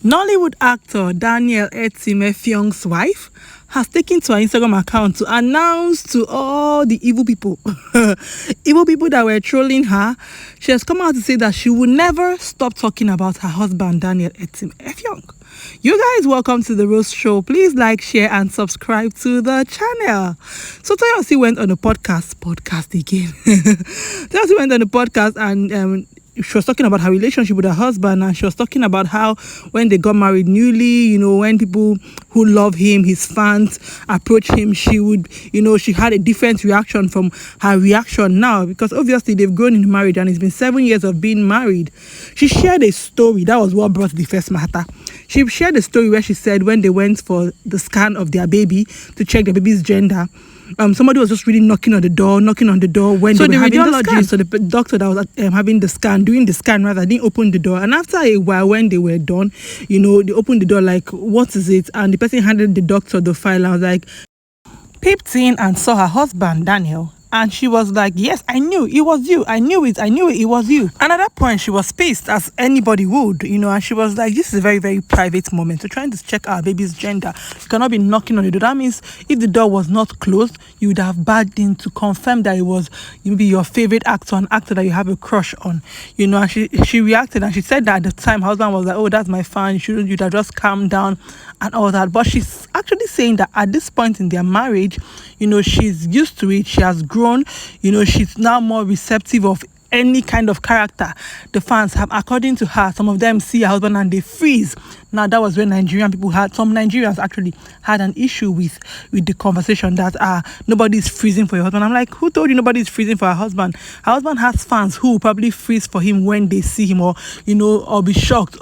Nollywood actor Daniel Etim, Effiong's wife, has taken to her Instagram account to announce to all the evil people, evil people that were trolling her. She has come out to say that she will never stop talking about her husband, Daniel Etim Effiong. You guys, welcome to the Roast Show. Please like, share, and subscribe to the channel. So Toyosi went on a podcast again. Toyosi went on a podcast and she was talking about her relationship with her husband, and she was talking about how when they got married newly, when people who love him, his fans, approach him, she would, she had a different reaction from her reaction now, because obviously they've grown in marriage and it's been 7 years of being married. She shared a story. That was what brought the first matter. She shared a story where she said when they went for the scan of their baby to check the baby's gender, somebody was just really knocking on the door when they were having the scan. So the doctor that was having the scan, doing the scan rather, didn't open the door. And after a while, when they were done, they opened the door like, what is it? And the person handed the doctor the file. I was like, peeped in and saw her husband, Daniel. And she was like, yes, I knew it was you. I knew it, it was you. And at that point, she was pissed, as anybody would, and she was like, this is a very, very private moment. So trying to check our baby's gender, you cannot be knocking on the door. That means if the door was not closed, you would have barged in to confirm that it was maybe your favorite actor, an actor that you have a crush on, and she reacted, and she said that at the time, her husband was like, oh, that's my fan, you'd have just calmed down and all that. But she's actually saying that at this point in their marriage, she's used to it, she has grown, she's now more receptive of any kind of character the fans have. According to her, some of them see her husband and they freeze. Now that was when some Nigerians actually had an issue with the conversation that nobody's freezing for your husband. I'm like, who told you nobody's freezing for her husband? Her husband has fans who will probably freeze for him when they see him, or be shocked.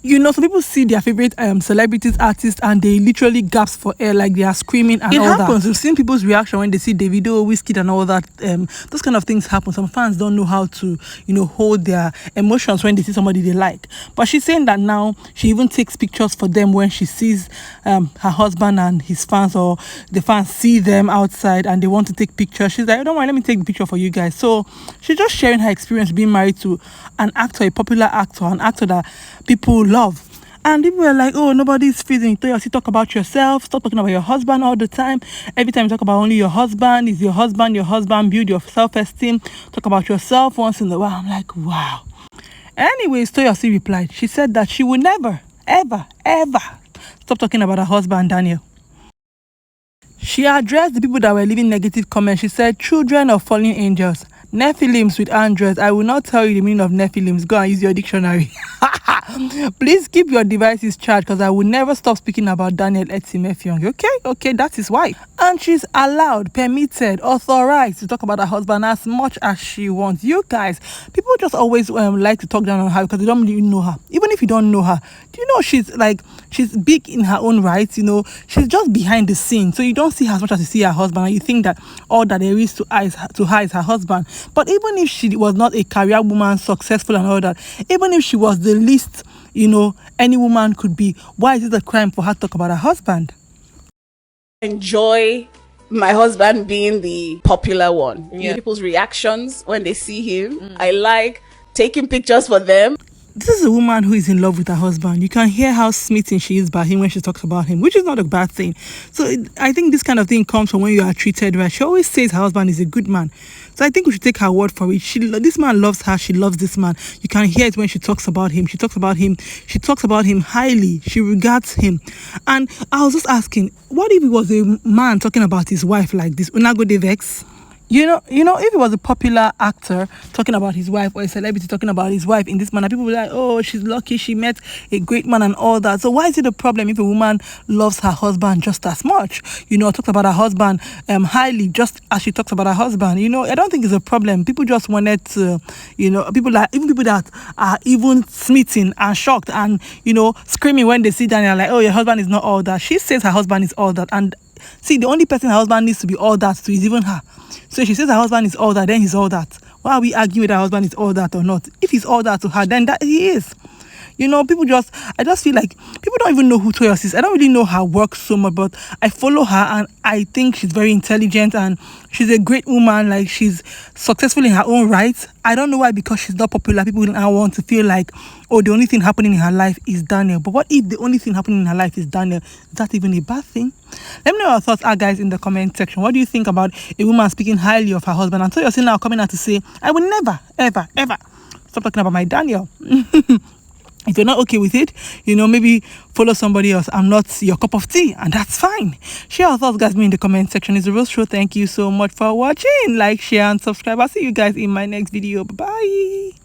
Some people see their favorite celebrities, artists, and they literally gasp for air, like they are screaming and all that. It happens. We've seen people's reaction when they see Davido, Whiskey, and all that. Those kind of things happen. Some fans don't know how to, hold their emotions when they see somebody they like. But she's saying that now she even takes pictures for them when she sees her husband and his fans, or the fans see them outside and they want to take pictures. She's like, don't worry, let me take the picture for you guys. So she's just sharing her experience being married to an actor, a popular actor, an actor that people love. And people were like, oh, nobody's freezing. Toyosi, talk about yourself. Stop talking about your husband all the time. Every time you talk about only your husband, is your husband, build your self-esteem. Talk about yourself once in a while. I'm like, wow. Anyways, Toyosi replied. She said that she would never, ever, ever stop talking about her husband, Daniel. She addressed the people that were leaving negative comments. She said, children of fallen angels, Nephilims with androids. I will not tell you the meaning of Nephilims. Go and use your dictionary. Please keep your devices charged, because I will never stop speaking about Daniel Etim Effiong. Okay, that's his wife. And she's allowed, permitted, authorized to talk about her husband as much as she wants. You guys, people just always like to talk down on her because they don't really know her. Even if you don't know her, do you know she's big in her own right? She's just behind the scenes. So you don't see her as much as you see her husband, and you think that all that there is to her is her husband. But even if she was not a career woman, successful and all that, even if she was the least, any woman could be, why is it a crime for her to talk about her husband? Enjoy my husband being the popular one. People's reactions when they see him. I like taking pictures for them. This is a woman who is in love with her husband. You can hear how smitten she is by him when she talks about him, which is not a bad thing. So I think this kind of thing comes from when you are treated right. She always says her husband is a good man. So I think we should take her word for it. This man loves her. She loves this man. You can hear it when she talks about him. She talks about him highly. She regards him. And I was just asking, what if it was a man talking about his wife like this? Unago de vex? If it was a popular actor talking about his wife, or a celebrity talking about his wife in this manner, people would be like, oh, she's lucky she met a great man and all that. So why is it a problem if a woman loves her husband just as much? Talks about her husband highly, just as she talks about her husband. I don't think it's a problem. People just wanted to, people that are even smitten and shocked and, screaming when they see Daniel, like, oh, your husband is not all that. She says her husband is all that. And see, the only person her husband needs to be all that to is even her. So if she says her husband is all that, then he's all that. Why are we arguing whether her husband is all that or not? If he's all that to her, then that he is. You know, I just feel like people don't even know who Toyosi is. I don't really know her work so much, but I follow her and I think she's very intelligent and she's a great woman. Like, she's successful in her own right. I don't know why, because she's not popular, people now want to feel like, oh, the only thing happening in her life is Daniel. But what if the only thing happening in her life is Daniel? Is that even a bad thing? Let me know your thoughts are, guys, in the comment section. What do you think about a woman speaking highly of her husband? And Toyosi now coming out to say, I will never, ever, ever stop talking about my Daniel. If you're not okay with it, you know, maybe follow somebody else. I'm not your cup of tea, and that's fine. Share your thoughts, guys, in the comment section. It's a real show. Thank you so much for watching. Like, share, and subscribe. I'll see you guys in my next video. Bye.